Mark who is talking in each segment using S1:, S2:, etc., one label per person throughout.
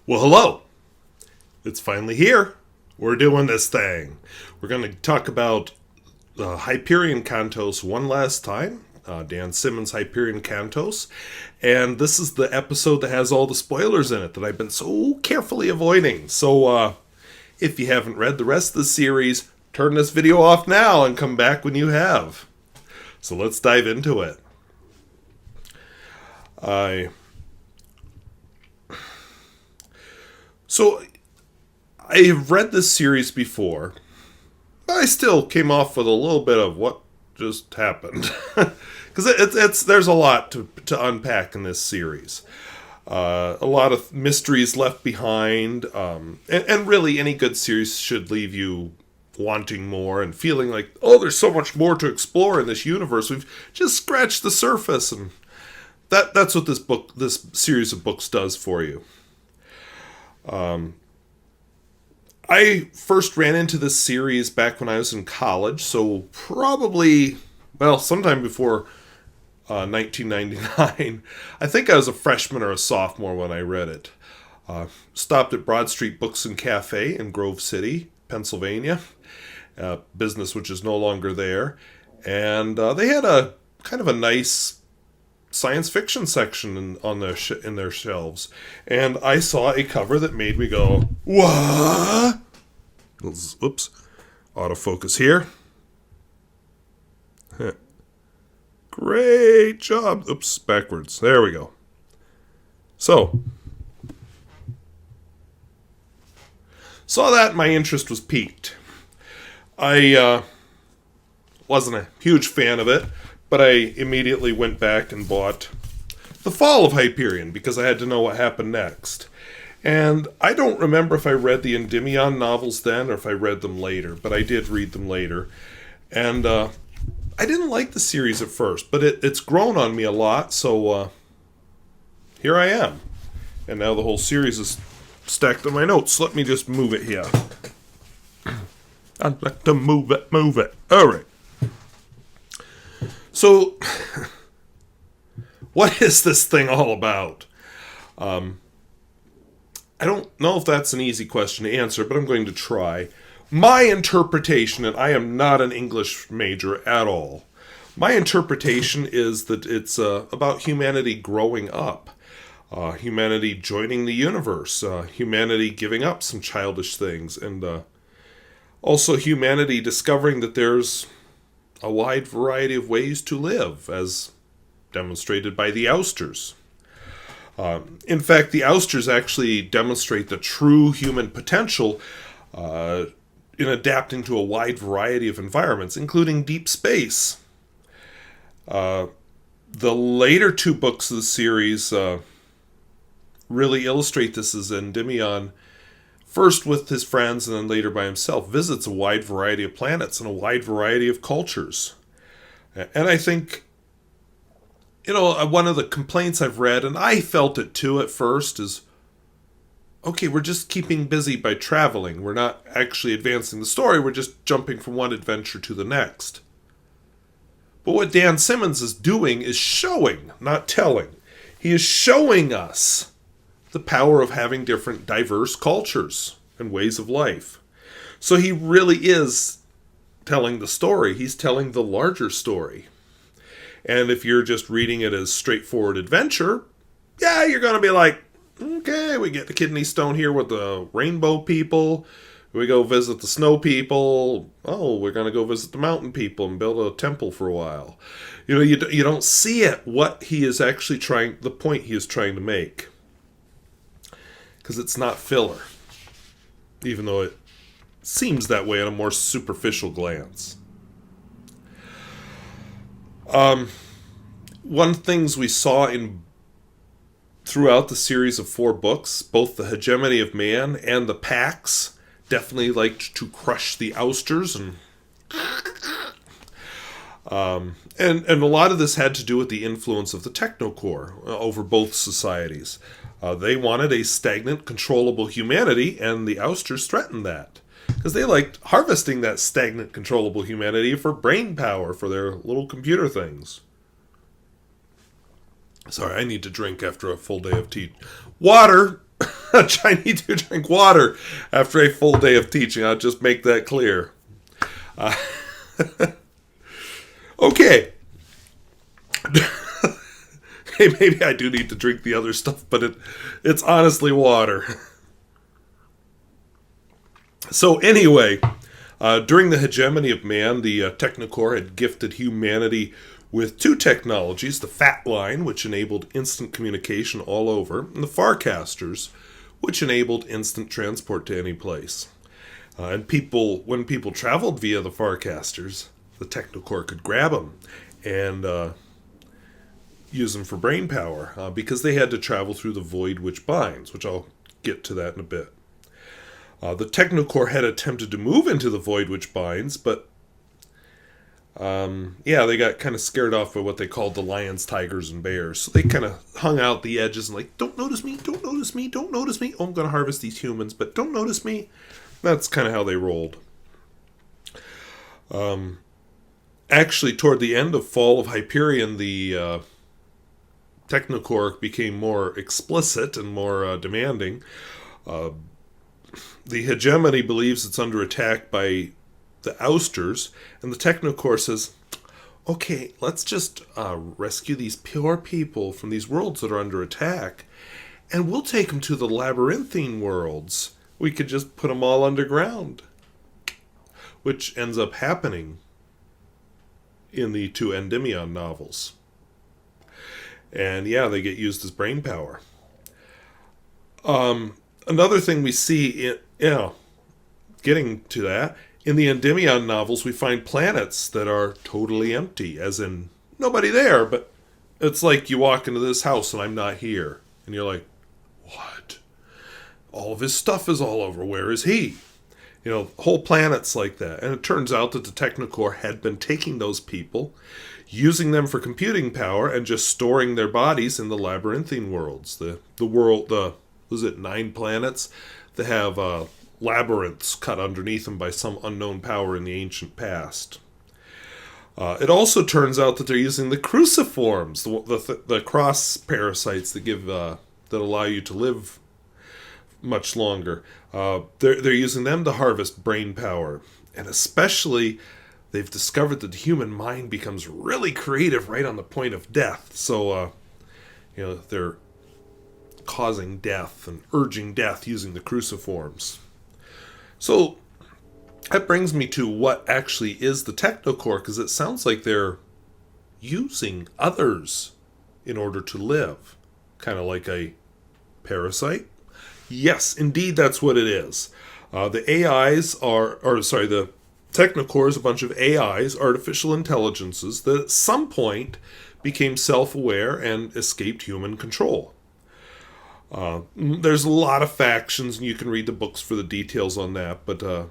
S1: Well, hello. It's finally here. We're doing this thing. We're going to talk about Hyperion Cantos one last time. Dan Simmons' Hyperion Cantos. And this is the episode that has all the spoilers in it that I've been so carefully avoiding. So, if you haven't read the rest of the series, turn this video off now and come back when you have. So let's dive into it. So, I have read this series before, but I still came off with a little bit of what just happened. Because there's a lot to unpack in this series. A lot of mysteries left behind, and really any good series should leave you wanting more and feeling like, oh, there's so much more to explore in this universe. We've just scratched the surface, and that's what this series of books does for you. I first ran into this series back when I was in college, so probably, sometime before 1999. I think I was a freshman or a sophomore when I read it. Stopped at Broad Street Books and Cafe in Grove City, Pennsylvania, business which is no longer there, and they had a kind of a nice science fiction section in their shelves, and I saw a cover that made me go, "What?" Oops, autofocus here. Great job. Oops, backwards. There we go. So, saw that, my interest was piqued. I wasn't a huge fan of it, but I immediately went back and bought The Fall of Hyperion because I had to know what happened next. And I don't remember if I read the Endymion novels then or if I read them later, but I did read them later. And I didn't like the series at first, but it's grown on me a lot, so here I am. And now the whole series is stacked on my notes. Let me just move it here. I'd like to move it. All right. So, what is this thing all about? I don't know if that's an easy question to answer, but I'm going to try. My interpretation, and I am not an English major at all, my interpretation is that it's about humanity growing up, humanity joining the universe, humanity giving up some childish things, and also humanity discovering that there's a wide variety of ways to live, as demonstrated by the ousters. In fact, the ousters actually demonstrate the true human potential in adapting to a wide variety of environments, including deep space. The later two books of the series really illustrate this as Endymion, first with his friends and then later by himself, visits a wide variety of planets and a wide variety of cultures. And I think, one of the complaints I've read, and I felt it too at first, is, okay, we're just keeping busy by traveling. We're not actually advancing the story. We're just jumping from one adventure to the next. But what Dan Simmons is doing is showing, not telling. He is showing us the power of having different diverse cultures and ways of life. So he really is telling the story. He's telling the larger story. And if you're just reading it as straightforward adventure, yeah, you're going to be like, okay, we get the kidney stone here with the rainbow people. We go visit the snow people. Oh, we're going to go visit the mountain people and build a temple for a while. You don't see it, what he is actually the point he is trying to make. Because it's not filler. Even though it seems that way at a more superficial glance. One things we saw throughout the series of 4 books, both the hegemony of man and the Pax definitely liked to crush the ousters, and a lot of this had to do with the influence of the technocore over both societies. They wanted a stagnant, controllable humanity, and the ousters threatened that. Because they liked harvesting that stagnant, controllable humanity for brain power for their little computer things. Sorry, I need to drink after a full day of tea. Water! I need to drink water after a full day of teaching. I'll just make that clear. Uh, okay. Hey, maybe I do need to drink the other stuff, but it's honestly water. So anyway, during the hegemony of man, the technocore had gifted humanity with two technologies, the fat line, which enabled instant communication all over, and the farcasters, which enabled instant transport to any place. And when people traveled via the farcasters, the technocore could grab them and use them for brain power, because they had to travel through the void which binds, which I'll get to that in a bit. The technocore had attempted to move into the void which binds, but they got kind of scared off by what they called the lions, tigers, and bears. So they kind of hung out the edges and like, don't notice me, don't notice me, don't notice me. Oh, I'm going to harvest these humans, but don't notice me. That's kind of how they rolled. Actually, toward the end of Fall of Hyperion, the technocore became more explicit and more demanding. The hegemony believes it's under attack by the ousters, and the technocore says, okay, let's just rescue these poor people from these worlds that are under attack, and we'll take them to the labyrinthine worlds. We could just put them all underground, which ends up happening in the two Endymion novels. And yeah, they get used as brain power. Another thing we see, getting to that, in the Endymion novels, we find planets that are totally empty, as in nobody there, but it's like you walk into this house and I'm not here. And you're like, what? All of his stuff is all over. Where is he? Whole planets like that. And it turns out that the technocore had been taking those people, using them for computing power, and just storing their bodies in the labyrinthine worlds. The 9 planets that have labyrinths cut underneath them by some unknown power in the ancient past. It also turns out that they're using the cruciforms, the cross parasites that allow you to live much longer. They're using them to harvest brain power, and especially they've discovered that the human mind becomes really creative right on the point of death. So they're causing death and urging death using the cruciforms. So that brings me to what actually is the technocore, because it sounds like they're using others in order to live, kind of like a parasite. Yes, indeed, that's what it is. The technocore is a bunch of AIs, artificial intelligences, that at some point became self-aware and escaped human control. There's a lot of factions, and you can read the books for the details on that, but the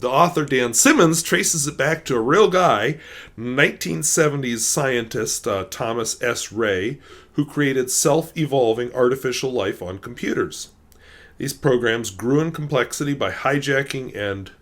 S1: author Dan Simmons traces it back to a real guy, 1970s scientist Thomas S. Ray, who created self-evolving artificial life on computers. These programs grew in complexity by hijacking and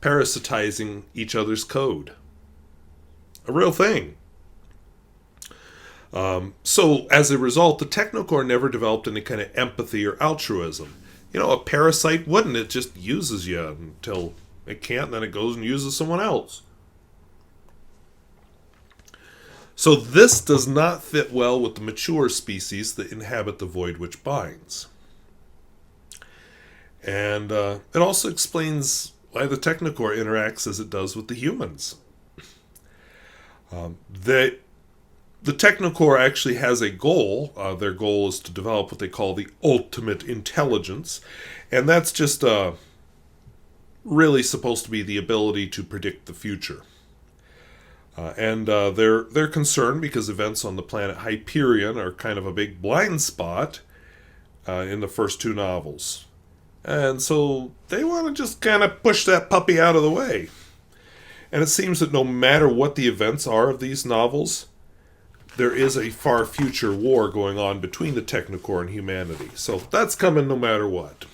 S1: parasitizing each other's code. A real thing. So, as a result, the technocore never developed any kind of empathy or altruism. A parasite wouldn't. It just uses you until it can't, then it goes and uses someone else. So this does not fit well with the mature species that inhabit the void which binds. And it also explains why the technocore interacts as it does with the humans. The technocore actually has a goal. Their goal is to develop what they call the ultimate intelligence. And that's just really supposed to be the ability to predict the future. And they're concerned because events on the planet Hyperion are kind of a big blind spot in the first 2 novels. And so they want to just kind of push that puppy out of the way. And it seems that no matter what the events are of these novels, there is a far future war going on between the technocore and humanity. So that's coming no matter what.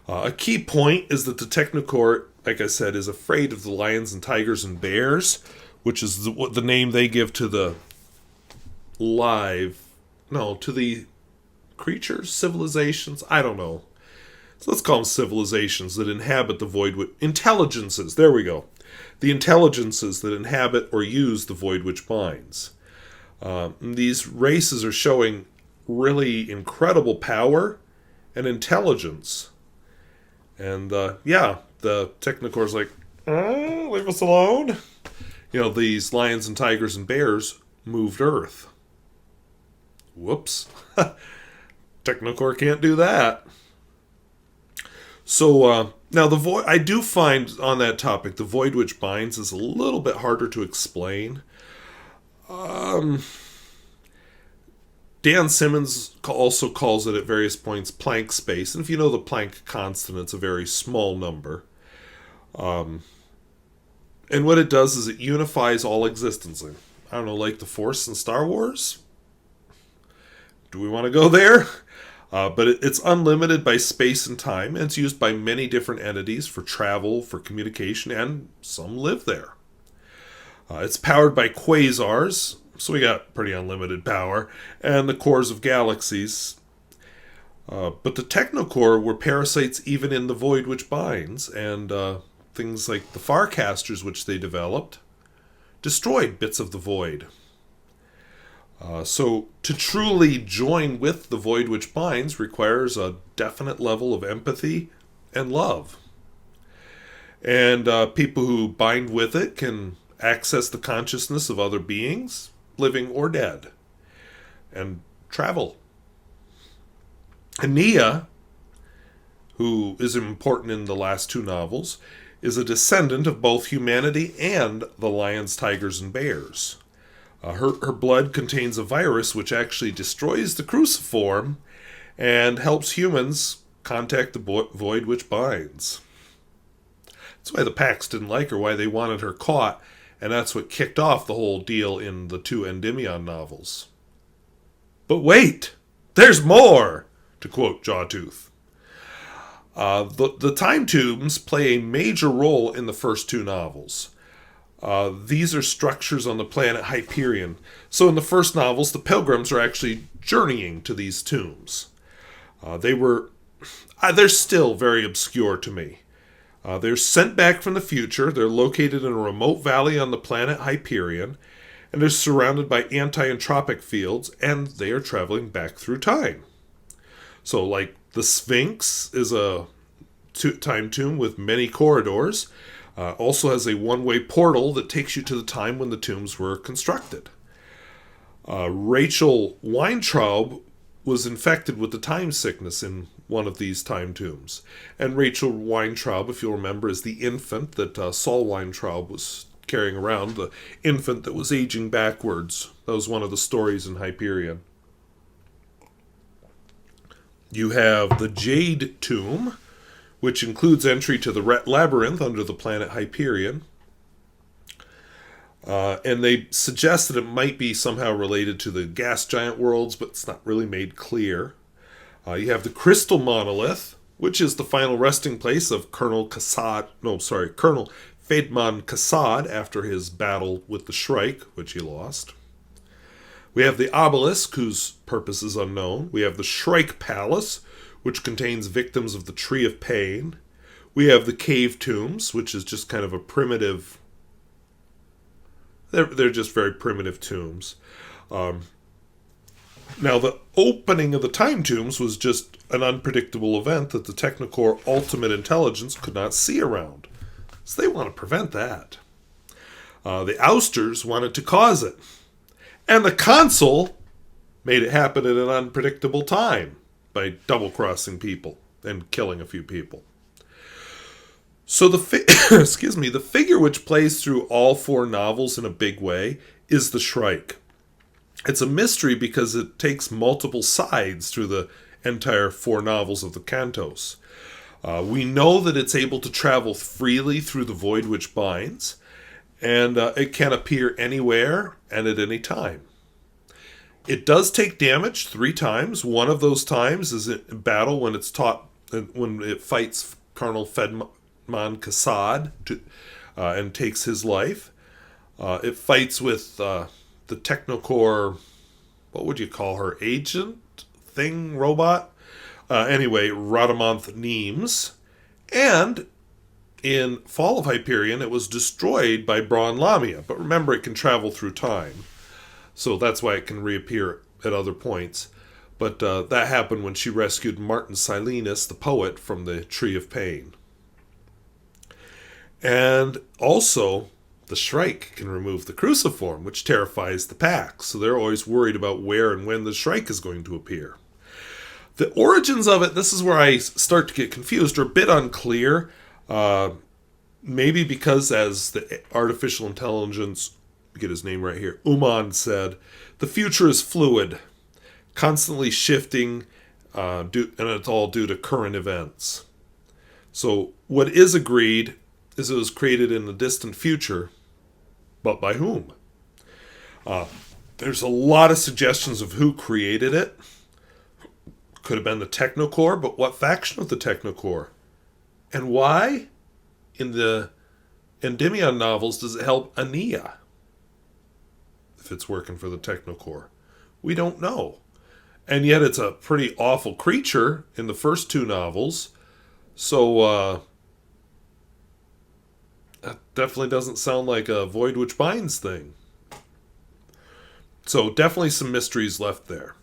S1: A key point is that the technocore, like I said, is afraid of the lions and tigers and bears, which is the name they give to the creatures, civilizations, I don't know. So let's call them civilizations that inhabit the void. Intelligences, there we go. The intelligences that inhabit or use the void which binds. These races are showing really incredible power and intelligence. And the Technocore's like, leave us alone. These lions and tigers and bears moved Earth. Whoops. Technocore can't do that. So now the void, I do find on that topic, the void which binds is a little bit harder to explain. Dan Simmons also calls it at various points Planck space, and if you know the Planck constant, it's a very small number. And what it does is it unifies all existence. I don't know, like the Force in Star Wars? Do we want to go there? But it's unlimited by space and time, and it's used by many different entities for travel, for communication, and some live there. It's powered by quasars, so we got pretty unlimited power, and the cores of galaxies. But the Technocore were parasites even in the void which binds, and things like the Farcasters which they developed destroyed bits of the void. So to truly join with the void which binds requires a definite level of empathy and love. And people who bind with it can access the consciousness of other beings, living or dead, and travel. Ania, who is important in the last two novels, is a descendant of both humanity and the lions, tigers, and bears. Her blood contains a virus which actually destroys the cruciform and helps humans contact the void which binds. That's why the Pax didn't like her, why they wanted her caught, and that's what kicked off the whole deal in the two Endymion novels. But wait! There's more! To quote Jawtooth. The time tombs play a major role in the first two novels. These are structures on the planet Hyperion. So in the first novels, the pilgrims are actually journeying to these tombs. They're still very obscure to me. They're sent back from the future. They're located in a remote valley on the planet Hyperion, and they're surrounded by anti-entropic fields, and they are traveling back through time. So, like, the Sphinx is a time tomb with many corridors. Also has a one-way portal that takes you to the time when the tombs were constructed. Rachel Weintraub was infected with the time sickness in one of these time tombs. And Rachel Weintraub, if you'll remember, is the infant that Saul Weintraub was carrying around, the infant that was aging backwards. That was one of the stories in Hyperion. You have the Jade Tomb, which includes entry to the Ret Labyrinth under the planet Hyperion. And they suggest that it might be somehow related to the gas giant worlds, but it's not really made clear. You have the Crystal Monolith, which is the final resting place of Colonel Fedman Kassad after his battle with the Shrike, which he lost. We have the Obelisk, whose purpose is unknown. We have the Shrike Palace, which contains victims of the Tree of Pain. We have the Cave Tombs, which is just kind of a primitive... They're just very primitive tombs. Now, the opening of the Time Tombs was just an unpredictable event that the Technocore Ultimate Intelligence could not see around. So they want to prevent that. The Ousters wanted to cause it. And the Consul made it happen at an unpredictable time by double-crossing people and killing a few people. So the figure which plays through all four novels in a big way is the Shrike. It's a mystery because it takes multiple sides through the entire four novels of the Cantos. We know that it's able to travel freely through the void which binds, and it can appear anywhere and at any time. It does take damage 3 times. One of those times is in battle when it fights Colonel Fedman Kassad and takes his life. It fights with the Technocore, what would you call her, agent thing robot. Anyway, Rhadamanth Nemes. And in Fall of Hyperion, it was destroyed by Braun Lamia. But remember, it can travel through time. So that's why it can reappear at other points. But that happened when she rescued Martin Silenus, the poet, from the Tree of Pain. And also, the Shrike can remove the cruciform, which terrifies the pack. So they're always worried about where and when the Shrike is going to appear. The origins of it, this is where I start to get confused, or a bit unclear. Maybe because, as the artificial intelligence, get his name right here, Uman said, the future is fluid, constantly shifting, and it's all due to current events. So what is agreed is it was created in the distant future, but by whom? There's a lot of suggestions of who created it. Could have been the technocore, but what faction of the technocore? And why, in the Endymion novels, does it help Aeneas? If it's working for the technocore. We don't know. And yet it's a pretty awful creature in the first two novels. So, that definitely doesn't sound like a Void Which Binds thing. So, definitely some mysteries left there.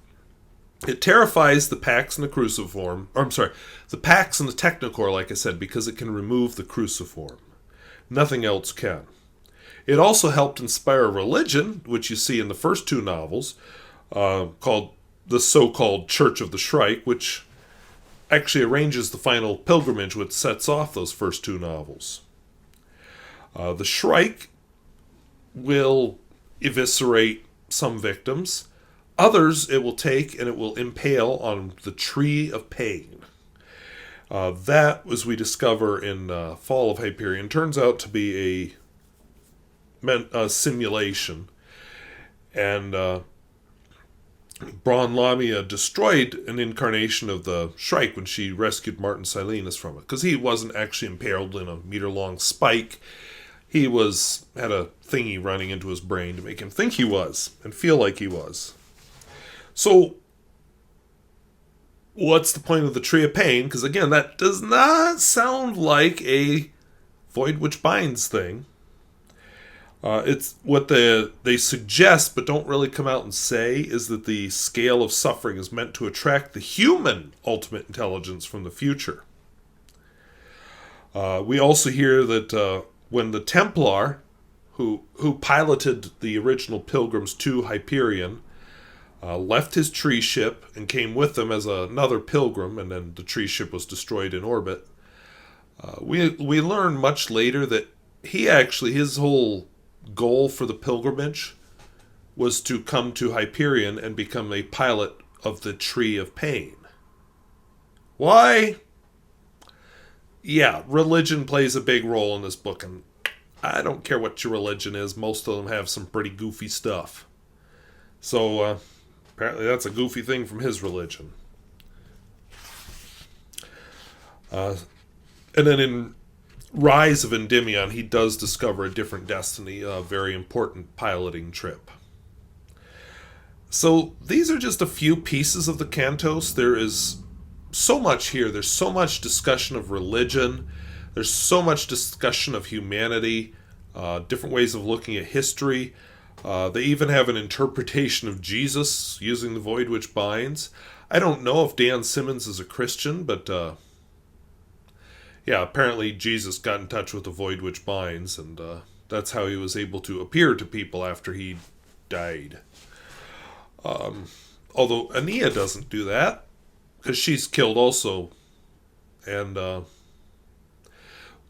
S1: It terrifies the Pax and the Cruciform. Or, I'm sorry, the Pax and the Technocore, like I said, because it can remove the Cruciform. Nothing else can. It also helped inspire a religion, which you see in the first two novels, called the so-called Church of the Shrike, which actually arranges the final pilgrimage which sets off those first two novels. The Shrike will eviscerate some victims. Others it will take and it will impale on the Tree of Pain. That, as we discover in Fall of Hyperion, turns out to be a simulation. And Braun Lamia destroyed an incarnation of the Shrike when she rescued Martin Silenus from it. Because he wasn't actually impaled in a meter-long spike. He had a thingy running into his brain to make him think he was and feel like he was. So, what's the point of the Tree of Pain? Because again, that does not sound like a Void Which Binds thing. It's what they suggest, but don't really come out and say, is that the scale of suffering is meant to attract the human ultimate intelligence from the future. We also hear that when the Templar, who piloted the original pilgrims to Hyperion, left his tree ship and came with them as another pilgrim, and then the tree ship was destroyed in orbit. We learn much later that his whole goal for the pilgrimage was to come to Hyperion and become a pilot of the Tree of Pain. Why? Yeah, religion plays a big role in this book, and I don't care what your religion is, most of them have some pretty goofy stuff. So, apparently that's a goofy thing from his religion. And then in Rise of Endymion, he does discover a different destiny, a very important piloting trip. So these are just a few pieces of the Cantos. There is so much here. There's so much discussion of religion. There's so much discussion of humanity, different ways of looking at history. They even have an interpretation of Jesus using the Void Which Binds. I don't know if Dan Simmons is a Christian, but yeah, apparently Jesus got in touch with the Void Which Binds, and that's how he was able to appear to people after he died. Although Aeneas doesn't do that, because she's killed also. And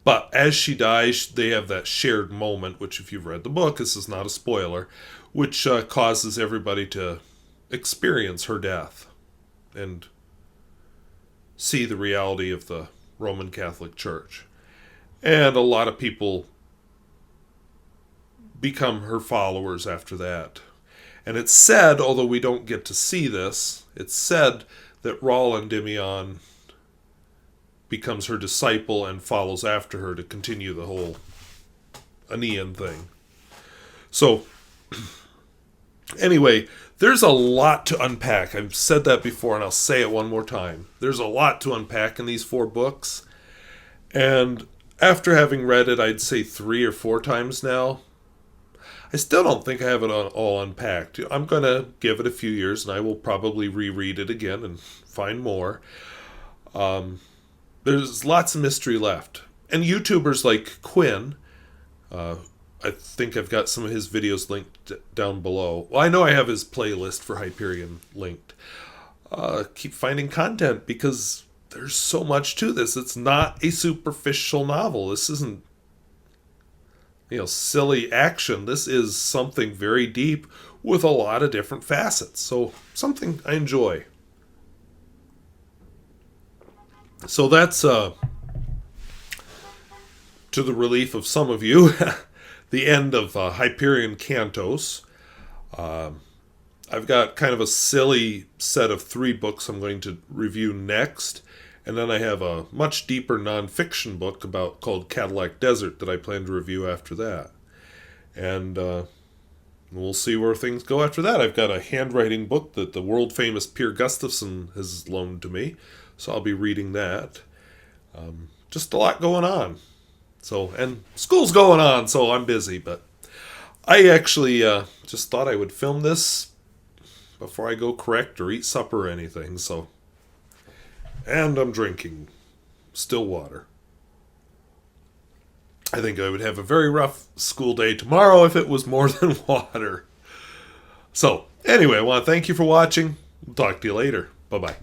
S1: but as she dies, they have that shared moment, which if you've read the book, this is not a spoiler, which causes everybody to experience her death and see the reality of the Roman Catholic Church. And a lot of people become her followers after that. And it's said, although we don't get to see this, it's said that Raoul Endymion becomes her disciple and follows after her to continue the whole Aenean thing. So, Anyway, there's a lot to unpack. I've said that before, and I'll say it one more time. There's a lot to unpack in these 4 books. And after having read it, I'd say 3 or 4 times now, I still don't think I have it all unpacked. I'm going to give it a few years, and I will probably reread it again and find more. There's lots of mystery left. And YouTubers like Quinn, I think I've got some of his videos linked down below. Well, I know I have his playlist for Hyperion linked. Keep finding content because there's so much to this. It's not a superficial novel. This isn't, silly action. This is something very deep with a lot of different facets. So something I enjoy. So that's, to the relief of some of you, the end of Hyperion Cantos. I've got kind of a silly set of 3 books I'm going to review next. And then I have a much deeper nonfiction book called Cadillac Desert that I plan to review after that. And we'll see where things go after that. I've got a handwriting book that the world-famous Pierre Gustafson has loaned to me. So I'll be reading that. Just a lot going on. And school's going on, so I'm busy. But I actually just thought I would film this before I go correct or eat supper or anything. And I'm drinking still water. I think I would have a very rough school day tomorrow if it was more than water. So, anyway, I want to thank you for watching. We'll talk to you later. Bye-bye.